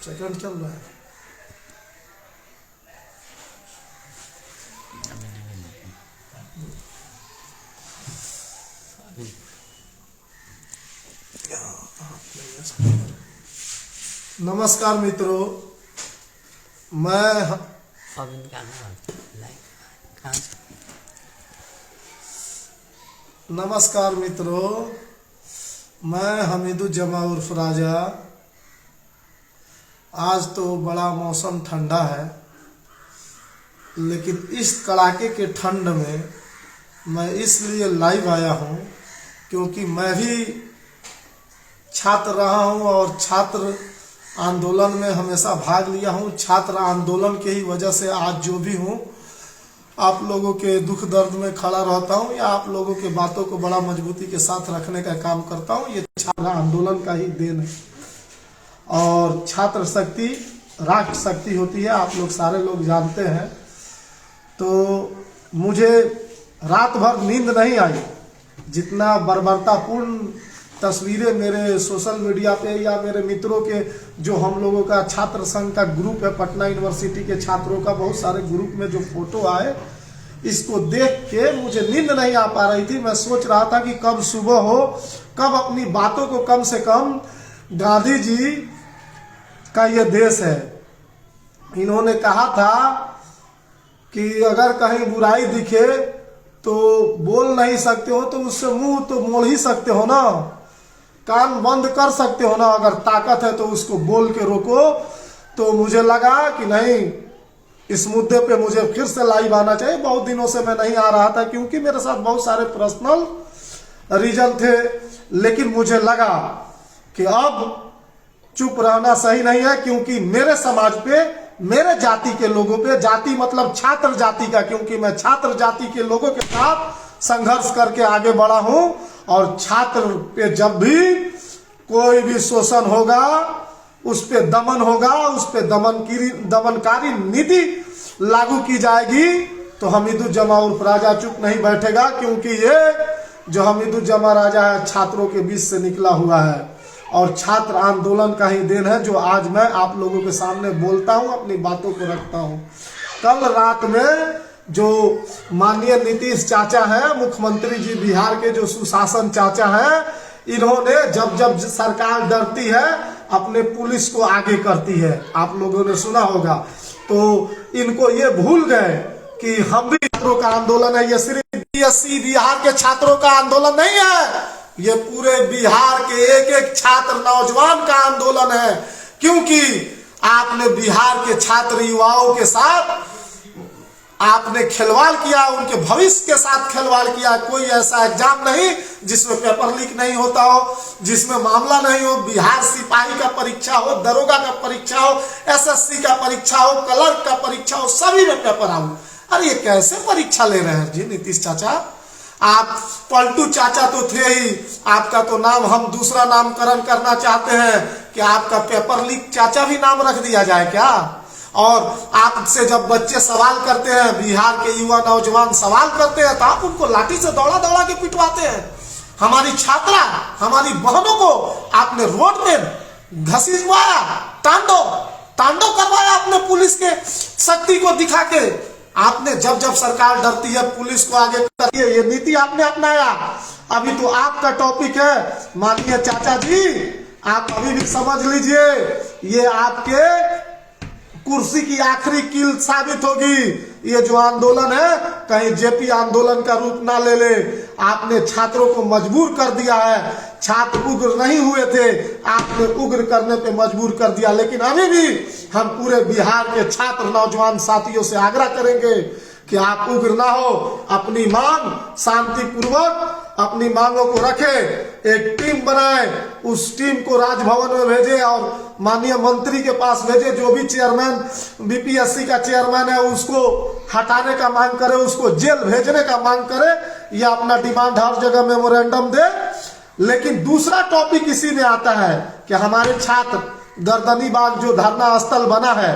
Second चल रहा है। नमस्कार मित्रों, मैं नमस्कार मित्रों, मैं हमीदुज्जमा उर्फ राजा। आज तो बड़ा मौसम ठंडा है, लेकिन इस कड़ाके के ठंड में मैं इसलिए लाइव आया हूँ क्योंकि मैं भी छात्र रहा हूँ और छात्र आंदोलन में हमेशा भाग लिया हूँ। छात्र आंदोलन के ही वजह से आज जो भी हूँ, आप लोगों के दुख दर्द में खड़ा रहता हूँ या आप लोगों के बातों को बड़ा मजबूती के साथ रखने का काम करता हूँ। ये छात्र आंदोलन का ही देन है। और छात्र शक्ति राष्ट्र शक्ति होती है, आप लोग सारे लोग जानते हैं। तो मुझे रात भर नींद नहीं आई। जितना बर्बरतापूर्ण तस्वीरें मेरे सोशल मीडिया पे या मेरे मित्रों के, जो हम लोगों का छात्र संघ का ग्रुप है, पटना यूनिवर्सिटी के छात्रों का बहुत सारे ग्रुप में जो फोटो आए, इसको देख के मुझे नींद नहीं आ पा रही थी। मैं सोच रहा था कि कब सुबह हो, कब अपनी बातों को कम से कम गांधी जी का ये देश है, इन्होंने कहा था कि अगर कहीं बुराई दिखे तो बोल नहीं सकते हो तो उससे मुंह तो मोड़ ही सकते हो ना, कान बंद कर सकते हो ना। अगर ताकत है तो उसको बोल के रोको। तो मुझे लगा कि नहीं, इस मुद्दे पे मुझे फिर से लाइव आना चाहिए। बहुत दिनों से मैं नहीं आ रहा था क्योंकि मेरे साथ बहुत सारे पर्सनल रीजन थे, लेकिन मुझे लगा कि अब चुप रहना सही नहीं है, क्योंकि मेरे समाज पे, मेरे जाति के लोगों पे, जाति मतलब छात्र जाति का, क्योंकि मैं छात्र जाति के लोगों के साथ संघर्ष करके आगे बढ़ा हूं। और छात्र पे जब भी कोई भी शोषण होगा, उस पे दमन होगा, उस पे दमनकारी नीति लागू की जाएगी, तो हमीदुज्जमा उर्फ राजा चुप नहीं बैठेगा। क्योंकि ये जो हमीदुज्जमा राजा है, छात्रों के बीच से निकला हुआ है और छात्र आंदोलन का ही देन है, जो आज मैं आप लोगों के सामने बोलता हूं, अपनी बातों को रखता हूं। कल रात में जो माननीय नीतीश चाचा है, मुख्यमंत्री जी बिहार के, जो सुशासन चाचा है, इन्होंने जब जब सरकार डरती है अपने पुलिस को आगे करती है। आप लोगों ने सुना होगा। तो इनको ये भूल गए कि हम भी छात्रों का आंदोलन है। ये सिर्फ बीएससी बिहार के छात्रों का आंदोलन नहीं है, ये पूरे बिहार के एक एक छात्र नौजवान का आंदोलन है। क्योंकि आपने बिहार के छात्र युवाओं के साथ आपने खिलवाड़ किया, उनके भविष्य के साथ खिलवाड़ किया। कोई ऐसा एग्जाम नहीं जिसमें पेपर लीक नहीं होता हो, जिसमें मामला नहीं हो। बिहार सिपाही का परीक्षा हो, दरोगा का परीक्षा हो, एसएससी का परीक्षा हो, क्लर्क का परीक्षा हो, सभी में पेपर आओ। अरे ये कैसे परीक्षा ले रहे हैं जी नीतीश चाचा? आप पलटू चाचा तो थे ही, आपका तो नाम हम दूसरा नामकरण करना चाहते हैं कि आपका पेपर लीक चाचा भी नाम रख दिया जाए क्या? और आपसे जब बच्चे सवाल करते हैं, बिहार के युवा नौजवान सवाल करते हैं, तो आप उनको लाठी से दौड़ा दौड़ा के पिटवाते हैं। हमारी छात्रा, हमारी बहनों को आपने रोड में घसीटवाया, तांडव करवाया आपने पुलिस के शक्ति को दिखा के। आपने जब जब सरकार डरती है पुलिस को आगे करिए, ये नीति आपने अपनाया। अभी तो आपका टॉपिक है माननीय चाचा जी, आप अभी भी समझ लीजिए, ये आपके कुर्सी की आखिरी कील साबित होगी। ये जो आंदोलन है कहीं जेपी आंदोलन का रूप ना ले ले। आपने छात्रों को मजबूर कर दिया है। छात्र उग्र नहीं हुए थे, आपने उग्र करने पे मजबूर कर दिया। लेकिन अभी भी हम पूरे बिहार के छात्र नौजवान साथियों से आग्रह करेंगे कि आप उग्र ना हो, अपनी मांग शांतिपूर्वक अपनी मांगों को रखे, एक टीम बनाए, उस टीम को राजभवन में भेजे और माननीय मंत्री के पास भेजे। जो भी चेयरमैन बीपीएससी का चेयरमैन है उसको हटाने का मांग करे, उसको जेल भेजने का मांग करे, या अपना डिमांड हर जगह मेमोरेंडम दे। लेकिन दूसरा टॉपिक इसी में आता है कि हमारे छात्र गर्दनी बाग जो धरना स्थल बना है,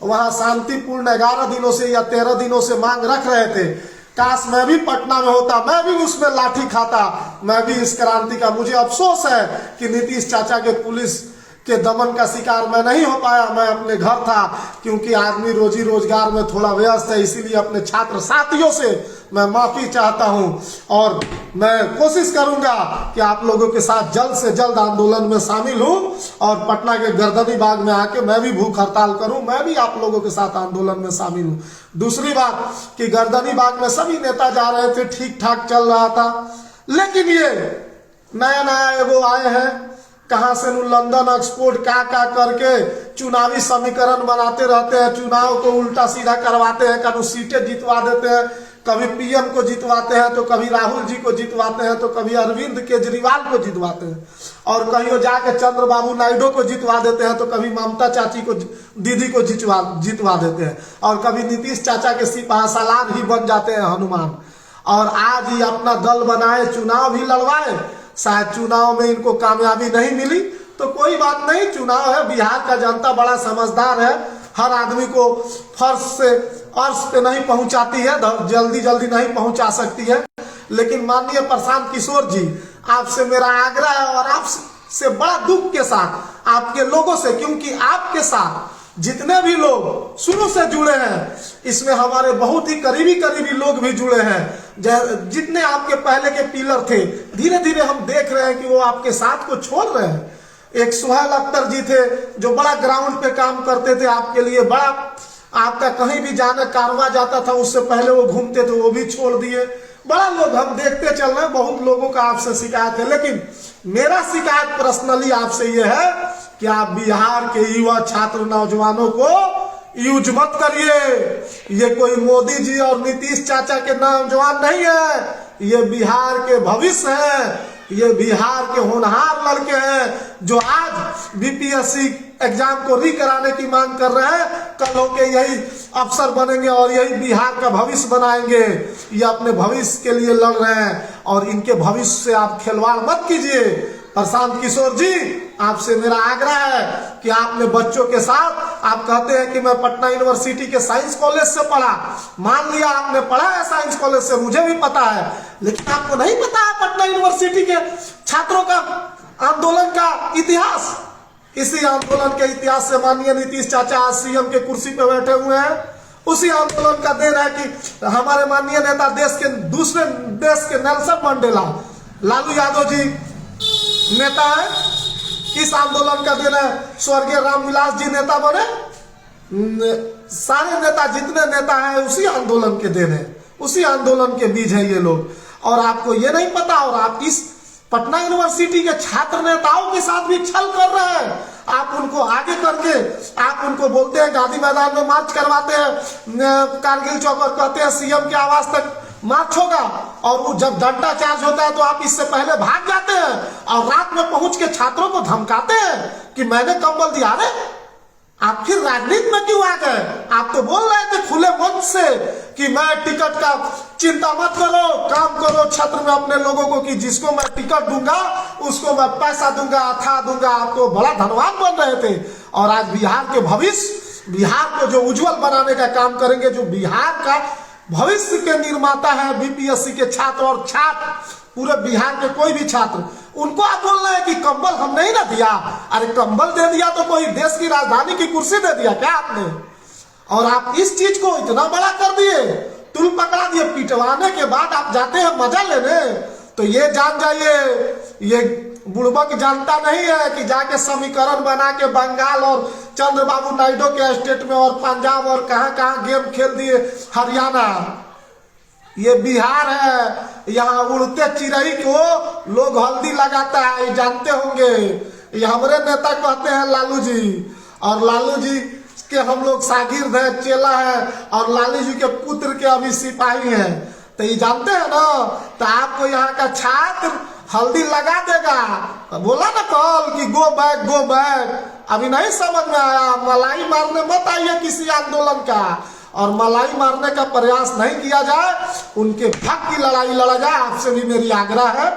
वहां शांतिपूर्ण 11 दिनों से या 13 दिनों से मांग रख रहे थे। काश मैं भी पटना में होता, मैं भी उसमें लाठी खाता, मैं भी इस क्रांति का। मुझे अफसोस है कि नीतीश चाचा के पुलिस के दमन का शिकार मैं नहीं हो पाया, मैं अपने घर था, क्योंकि आदमी रोजी रोजगार में थोड़ा व्यस्त है, इसीलिए अपने छात्र साथियों से मैं माफी चाहता हूं और मैं कोशिश करूंगा कि आप लोगों के साथ जल्द से जल्द आंदोलन में शामिल हूं और पटना के गर्दनी बाग में आके मैं भी भूख हड़ताल करूं, मैं भी आप लोगों के साथ आंदोलन में शामिल हूं। दूसरी बात कि गर्दनी बाग में सभी नेता जा रहे थे, ठीक ठाक चल रहा था, लेकिन ये नया नया एगो आए हैं, कहां से लंदन एक्सपोर्ट क्या करके चुनावी समीकरण बनाते रहते हैं, चुनाव को उल्टा सीधा करवाते हैं, कभी सीटें जितवा देते हैं, कभी पीएम को जितवाते हैं, तो कभी राहुल जी को जितवाते हैं, तो कभी अरविंद केजरीवाल को जितवाते हैं, और कहीं जाके चंद्रबाबू नायडू को जितवा देते हैं, तो कभी ममता चाची को, दीदी को जितवा देते हैं, और कभी नीतीश चाचा के सिपाही सालार ही बन जाते हैं हनुमान। और आज ही अपना दल बनाए, चुनाव भी लड़वाए, शायद चुनाव में इनको कामयाबी नहीं मिली तो कोई बात नहीं, चुनाव है, बिहार का जनता बड़ा समझदार है, हर आदमी को फर्श से अर्श पे नहीं पहुंचाती है, जल्दी जल्दी नहीं पहुंचा सकती है। लेकिन माननीय प्रशांत किशोर जी, आपसे मेरा आग्रह है और आपसे बड़ा दुख के साथ आपके लोगों से, क्योंकि आपके साथ जितने भी लोग शुरू से जुड़े हैं, इसमें हमारे बहुत ही करीबी लोग भी जुड़े हैं, जितने आपके पहले के पिलर थे, धीरे धीरे हम देख रहे हैं कि वो आपके साथ को छोड़ रहे हैं। एक सुहेल अख्तर जी थे जो बड़ा ग्राउंड पे काम करते थे आपके लिए, बड़ा आपका कहीं भी जाने कारवा जाता था उससे पहले वो घूमते थे, वो भी छोड़ दिए। बड़ा लोग हम देखते चल रहे हैं, बहुत लोगों का आपसे शिकायत है, लेकिन मेरा शिकायत पर्सनली आपसे ये है कि आप बिहार के युवा छात्र नौजवानों को यूज मत करिए। ये कोई मोदी जी और नीतीश चाचा के नौजवान नहीं है, ये बिहार के भविष्य है, ये बिहार के होनहार लड़के हैं जो आज बीपीएससी एग्जाम को रिकराने की मांग कर रहे हैं, कल होके यही अफसर बनेंगे और यही बिहार का भविष्य बनाएंगे। ये अपने भविष्य के लिए लड़ रहे हैं और इनके भविष्य से आप खिलवाड़ मत कीजिए। प्रशांत किशोर जी, आपसे मेरा आग्रह है कि आपने बच्चों के साथ, आप कहते हैं कि मैं पटना यूनिवर्सिटी के साइंस कॉलेज से पढ़ा, मान लिया आपने पढ़ा है साइंस कॉलेज से, मुझे भी पता है, लेकिन आपको नहीं पता है पटना यूनिवर्सिटी के छात्रों का आंदोलन का इतिहास। इसी आंदोलन के इतिहास से माननीय नीतीश चाचा आज सीएम के कुर्सी पे बैठे हुए हैं। उसी आंदोलन का देन है कि हमारे माननीय नेता देश के दूसरे देश के नेल्सन मंडेला लालू यादव जी नेता है, किस आंदोलन का दिन है, स्वर्गीय रामविलास जी नेता बने, सारे नेता जितने नेता हैं उसी आंदोलन के दिन है, उसी आंदोलन के बीज है ये लोग, और आपको ये नहीं पता। और आप इस पटना यूनिवर्सिटी के छात्र नेताओं के साथ भी छल कर रहे हैं। आप उनको आगे करके आप उनको बोलते हैं गांधी मैदान में मार्च करवाते हैं, कारगिल चौक पर कहते हैं सीएम के आवास तक मार्च होगा, और वो जब डंडा चार्ज होता है तो आप इससे पहले भाग जाते हैं और रात में पहुंच के छात्रों को धमकाते हैं कि मैंने कंबल दिया। रे आप फिर राजनीति में क्यों आ गए? आप तो बोल रहे थे खुले मंच से कि मैं टिकट का चिंता मत करो, काम करो छत्र में अपने लोगों को कि जिसको मैं टिकट दूंगा उसको मैं पैसा दूंगा, अथा दूंगा। आप तो बड़ा धनवान बन रहे थे और आज बिहार के भविष्य, बिहार को जो उज्जवल बनाने का काम करेंगे, जो बिहार का भविष्य के निर्माता है बीपीएससी के छात्र और छात्र पूरे बिहार के कोई भी छात्र, उनको आप बोल रहे हैं कि कंबल हम नहीं ना दिया। अरे कंबल दे दिया तो कोई देश की राजधानी की कुर्सी दे दिया क्या आपने? और आप इस चीज को इतना बड़ा कर दिए, तुल पकड़ा दिए, पिटवाने के बाद आप जाते हैं मजा लेने। तो ये जान जाइए, ये बुड़बक जानता नहीं है कि जाके समीकरण बना के बंगाल और चंद्रबाबू नायडू के स्टेट में और पंजाब और कहां कहां गेम खेल दिए, हरियाणा। ये बिहार है, यहाँ उड़ते चिड़ई को लोग हल्दी लगाता है, ये जानते होंगे। ये हमारे नेता कहते हैं लालू जी, और लालू जी के हम लोग शागिर्द है, चेला है, और लालू जी के पुत्र के अभी सिपाही हैं, तो ये जानते हैं ना। तो आपको यहाँ का छात्र हल्दी लगा देगा, बोला ना कल कि गो बैक गो बैक, अभी नहीं समझ में आया। मलाई मारने मत आइए किसी आंदोलन का, और मलाई मारने का प्रयास नहीं किया जाए, उनके हक की लड़ाई लड़ा जाए। आपसे भी मेरी आग्रह है,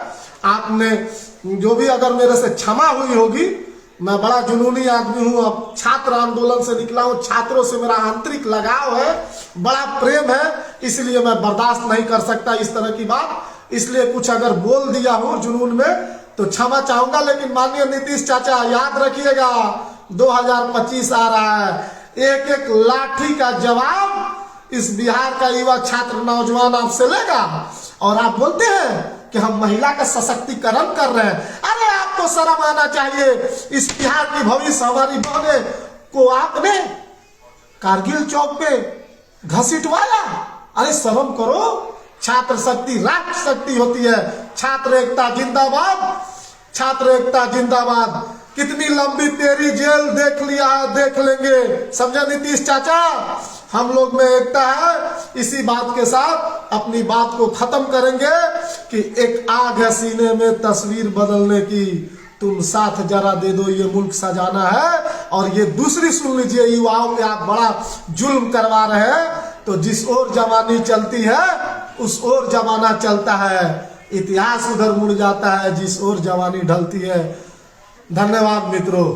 आपने जो भी अगर मेरे से क्षमा हुई होगी, मैं बड़ा जुनूनी आदमी हूँ, अब छात्र आंदोलन से निकला हूँ, छात्रों से मेरा आंतरिक लगाव है, बड़ा प्रेम है, इसलिए मैं बर्दाश्त नहीं कर सकता इस तरह की बात। इसलिए कुछ अगर बोल दिया हूँ जुनून में तो क्षमा चाहूंगा, लेकिन माननीय नीतीश चाचा याद रखिएगा 2025 आ रहा है, एक एक लाठी का जवाब इस बिहार का युवा छात्र नौजवान आपसे लेगा। और आप बोलते हैं कि हम महिला का सशक्तिकरण कर रहे हैं। अरे आपको शर्म आना चाहिए। इस बिहार की भविष्य हमारी बहनें को आपने कारगिल चौक पे घसीटवाया। अरे शर्म करो। छात्र शक्ति राष्ट्र शक्ति होती है। छात्र एकता जिंदाबाद, छात्र एकता जिंदाबाद। कितनी लंबी तेरी जेल देख लिया है, देख लेंगे। समझा नीतीश चाचा, हम लोग में एकता है। इसी बात के साथ अपनी बात को खत्म करेंगे कि एक आग है सीने में तस्वीर बदलने की, तुम साथ जरा दे दो, ये मुल्क सजाना है। और ये दूसरी सुन लीजिए, युवाओं पे आप बड़ा जुल्म करवा रहे हैं, तो जिस ओर जवानी चलती है उस ओर जमाना चलता है। इतिहास उधर मुड़ जाता है जिस ओर जवानी ढलती है। धन्यवाद मित्रों।